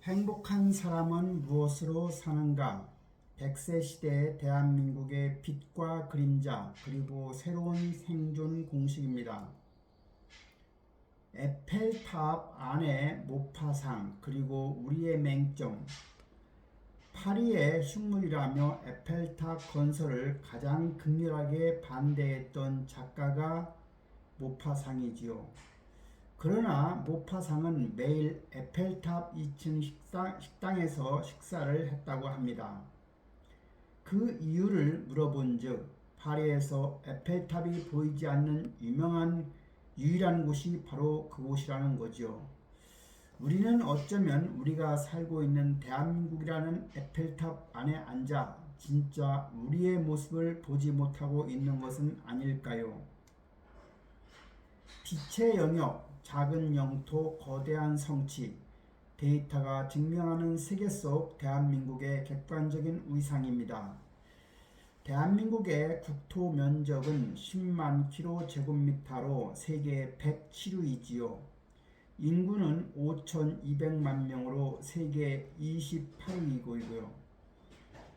행복한 사람은 무엇으로 사는가? 100세 시대 대한민국의 빛과 그림자 그리고 새로운 생존 공식입니다. 에펠탑 안의 모파상 그리고 우리의 맹점. 파리의 흉물이라며 에펠탑 건설을 가장 극렬하게 반대했던 작가가 모파상이지요. 그러나 모파상은 매일 에펠탑 2층 식당에서 식사를 했다고 합니다. 그 이유를 물어본즉 파리에서 에펠탑이 보이지 않는 유일한 곳이 바로 그곳이라는 거죠. 우리는 어쩌면 우리가 살고 있는 대한민국이라는 에펠탑 안에 앉아 진짜 우리의 모습을 보지 못하고 있는 것은 아닐까요? 빛의 영역, 작은 영토, 거대한 성취, 데이터가 증명하는 세계 속 대한민국의 객관적인 위상입니다. 대한민국의 국토 면적은 10만 km제곱미터로 세계 107위이지요. 인구는 5,200만 명으로 세계 28위이고요.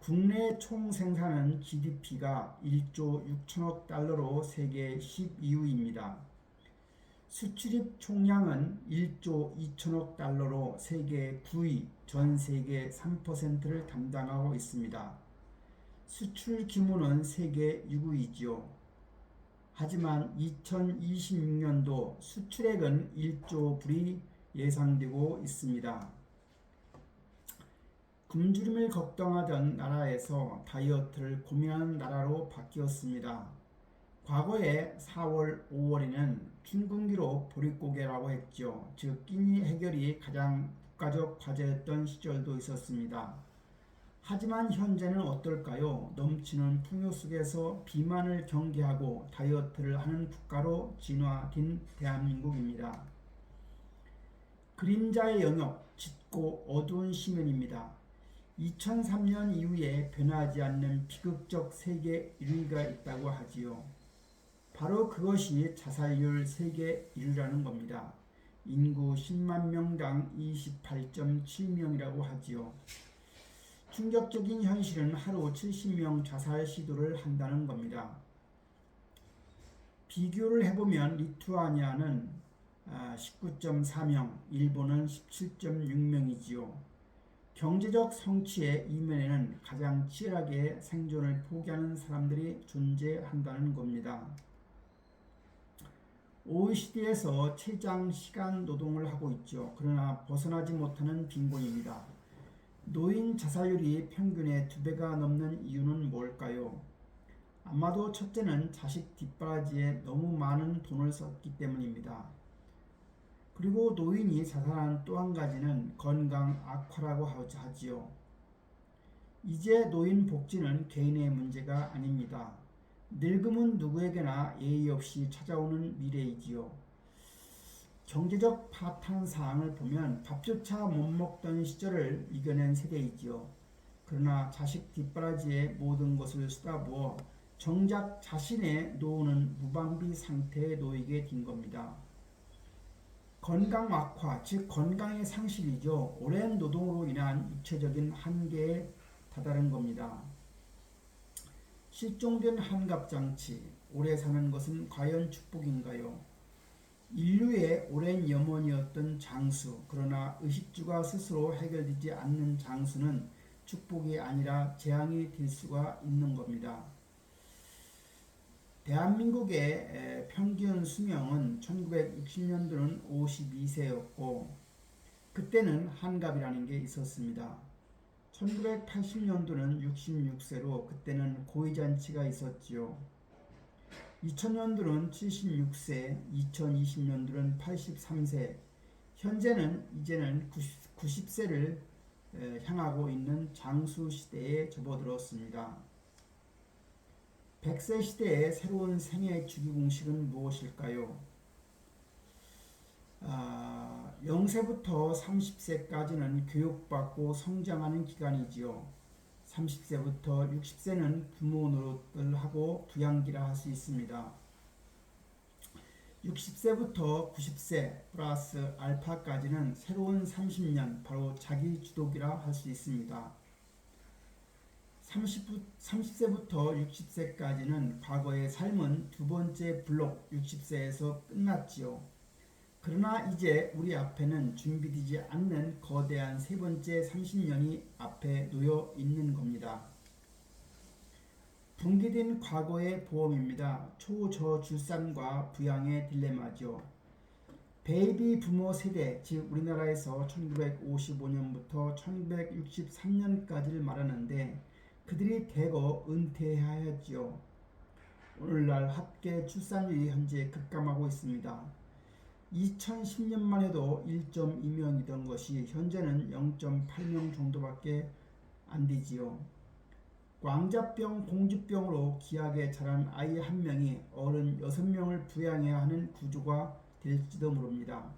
국내 총 생산은 GDP가 1조 6천억 달러로 세계 12위입니다. 수출입 총량은 1조 2천억 달러로 세계 9위, 전 세계 3%를 담당하고 있습니다. 수출 규모는 세계 6위이지요. 하지만 2026년도 수출액은 1조 불이 예상되고 있습니다. 굶주림을 걱정하던 나라에서 다이어트를 고민하는 나라로 바뀌었습니다. 과거에 4월, 5월에는 춘궁기로 보릿고개라고 했죠. 즉 끼니 해결이 가장 국가적 과제였던 시절도 있었습니다. 하지만 현재는 어떨까요? 넘치는 풍요 속에서 비만을 경계하고 다이어트를 하는 국가로 진화된 대한민국입니다. 그림자의 영역, 짙고 어두운 시면입니다. 2003년 이후에 변하지 않는 비극적 세계 1위가 있다고 하지요. 바로 그것이 자살률 세계 1위라는 겁니다. 인구 10만 명당 28.7명이라고 하지요. 충격적인 현실은 하루 70명 자살 시도를 한다는 겁니다. 비교를 해보면 리투아니아는 19.4명, 일본은 17.6명이지요. 경제적 성취의 이면에는 가장 치열하게 생존을 포기하는 사람들이 존재한다는 겁니다. OECD에서 최장 시간 노동을 하고 있죠. 그러나 벗어나지 못하는 빈곤입니다. 노인 자살률이 평균의 2배가 넘는 이유는 뭘까요? 아마도 첫째는 자식 뒷바라지에 너무 많은 돈을 썼기 때문입니다. 그리고 노인이 자살하는 또 한 가지는 건강 악화라고 하지요. 이제 노인 복지는 개인의 문제가 아닙니다. 늙음은 누구에게나 예의 없이 찾아오는 미래이지요. 경제적 파탄 사항을 보면 밥조차 못 먹던 시절을 이겨낸 세대이지요. 그러나 자식 뒷바라지에 모든 것을 쏟아부어 정작 자신의 노후는 무방비 상태에 놓이게 된 겁니다. 건강 악화, 즉 건강의 상실이죠. 오랜 노동으로 인한 육체적인 한계에 다다른 겁니다. 실종된 한갑장치, 오래 사는 것은 과연 축복인가요? 인류의 오랜 염원이었던 장수, 그러나 의식주가 스스로 해결되지 않는 장수는 축복이 아니라 재앙이 될 수가 있는 겁니다. 대한민국의 평균 수명은 1960년도는 52세였고 그때는 한갑이라는 게 있었습니다. 1980년도는 66세로 그때는 고위잔치가 있었지요. 2000년도는 76세, 2020년도는 83세, 현재는 이제는 90세를 향하고 있는 장수 시대에 접어들었습니다. 100세 시대의 새로운 생애 주기 공식은 무엇일까요? 0세부터 30세까지는 교육받고 성장하는 기간이지요. 30세부터 60세는 부모 노릇을 하고 부양기라 할 수 있습니다. 60세부터 90세 플러스 알파까지는 새로운 30년, 바로 자기 주도기라 할 수 있습니다. 30세부터 60세까지는 과거의 삶은 두 번째 블록 60세에서 끝났지요. 그러나 이제 우리 앞에는 준비되지 않는 거대한 세 번째 30년이 앞에 놓여 있는 겁니다. 붕괴된 과거의 보험입니다. 초저출산과 부양의 딜레마죠. 베이비 부모 세대, 즉 우리나라에서 1955년부터 1963년까지를 말하는데 그들이 대거 은퇴하였지요. 오늘날 합계 출산율이 현재 급감하고 있습니다. 2010년만 해도 1.2명이던 것이 현재는 0.8명 정도밖에 안 되지요. 왕자병, 공주병으로 기하게 자란 아이 한 명이 어른 6명을 부양해야 하는 구조가 될지도 모릅니다.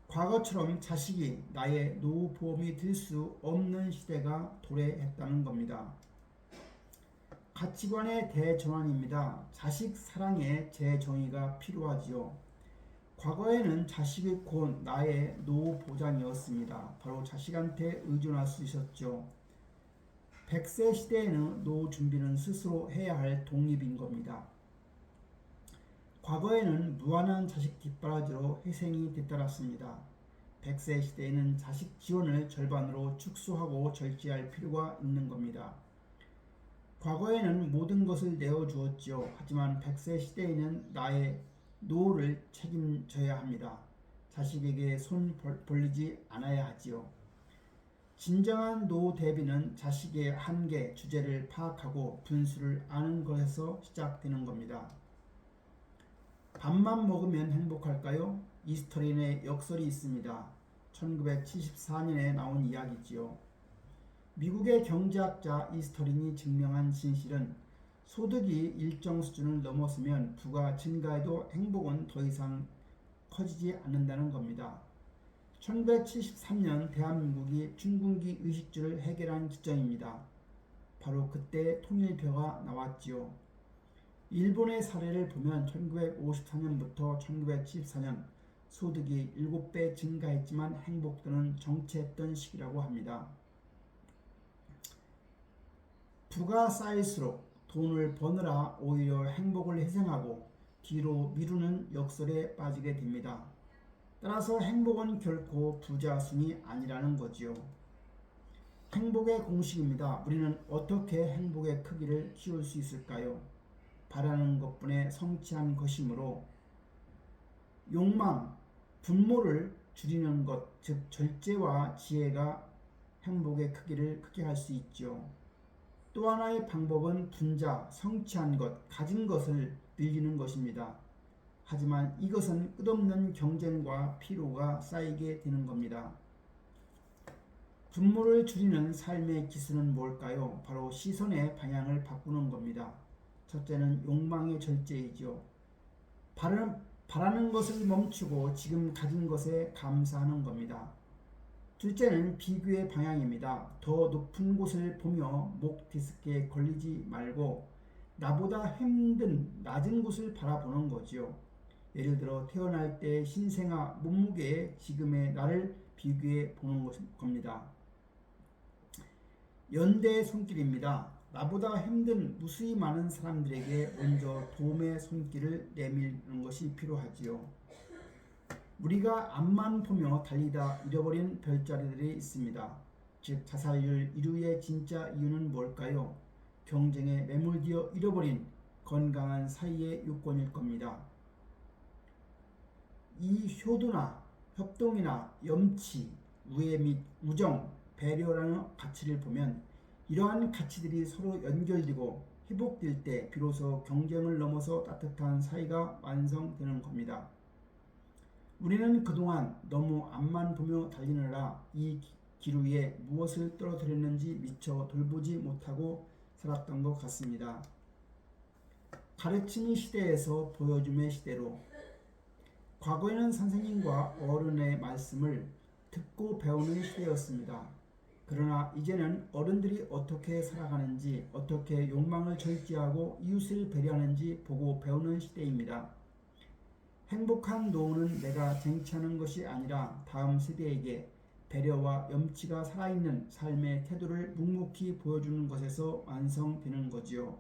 과거처럼 자식이 나의 노후 보험이 될 수 없는 시대가 도래했다는 겁니다. 가치관의 대전환입니다. 자식 사랑의 재정의가 필요하지요. 과거에는 자식이 곧 나의 노후 보장이었습니다. 바로 자식한테 의존할 수 있었죠. 100세 시대에는 노후 준비는 스스로 해야 할 독립인 겁니다. 과거에는 무한한 자식 뒷바라지로 희생이 뒤따랐습니다. 100세 시대에는 자식 지원을 절반으로 축소하고 절제할 필요가 있는 겁니다. 과거에는 모든 것을 내어주었지요. 하지만 100세 시대에는 나의 노후를 책임져야 합니다. 자식에게 손 벌리지 않아야 하지요. 진정한 노후 대비는 자식의 한계, 주제를 파악하고 분수를 아는 것에서 시작되는 겁니다. 밥만 먹으면 행복할까요? 이스터린의 역설이 있습니다. 1974년에 나온 이야기지요. 미국의 경제학자 이스터린이 증명한 진실은 소득이 일정 수준을 넘었으면 부가 증가해도 행복은 더 이상 커지지 않는다는 겁니다. 1973년 대한민국이 춘군기 의식주를 해결한 지점입니다. 바로 그때 통일표가 나왔지요. 일본의 사례를 보면 1954년부터 1974년 소득이 7배 증가했지만 행복도는 정체했던 시기라고 합니다. 부가 쌓일수록 돈을 버느라 오히려 행복을 희생하고 뒤로 미루는 역설에 빠지게 됩니다. 따라서 행복은 결코 부자순이 아니라는 거지요. 행복의 공식입니다. 우리는 어떻게 행복의 크기를 키울 수 있을까요? 바라는 것뿐에 성취한 것이므로 욕망, 분모를 줄이는 것, 즉 절제와 지혜가 행복의 크기를 크게 할 수 있죠. 또 하나의 방법은 분자, 성취한 것, 가진 것을 늘리는 것입니다. 하지만 이것은 끝없는 경쟁과 피로가 쌓이게 되는 겁니다. 분모를 줄이는 삶의 기술은 뭘까요? 바로 시선의 방향을 바꾸는 겁니다. 첫째는 욕망의 절제이죠. 바라는 것을 멈추고 지금 가진 것에 감사하는 겁니다. 둘째는 비교의 방향입니다. 더 높은 곳을 보며 목 디스크에 걸리지 말고 나보다 힘든 낮은 곳을 바라보는 거지요. 예를 들어 태어날 때 신생아 몸무게에 지금의 나를 비교해 보는 겁니다. 연대의 손길입니다. 나보다 힘든 무수히 많은 사람들에게 먼저 도움의 손길을 내밀는 것이 필요하지요. 우리가 앞만 보며 달리다 잃어버린 별자리들이 있습니다. 즉 자살률 1위의 진짜 이유는 뭘까요? 경쟁에 매몰되어 잃어버린 건강한 사이의 요건일 겁니다. 이 효도나 협동이나 염치, 우애 및 우정, 배려라는 가치를 보면 이러한 가치들이 서로 연결되고 회복될 때 비로소 경쟁을 넘어서 따뜻한 사이가 완성되는 겁니다. 우리는 그동안 너무 앞만 보며 달리느라 이 길 위에 무엇을 떨어뜨렸는지 미처 돌보지 못하고 살았던 것 같습니다. 가르침의 시대에서 보여줌의 시대로, 과거에는 선생님과 어른의 말씀을 듣고 배우는 시대였습니다. 그러나 이제는 어른들이 어떻게 살아가는지, 어떻게 욕망을 절제하고 이웃을 배려하는지 보고 배우는 시대입니다. 행복한 노후는 내가 쟁취하는 것이 아니라 다음 세대에게 배려와 염치가 살아있는 삶의 태도를 묵묵히 보여주는 것에서 완성되는 거지요.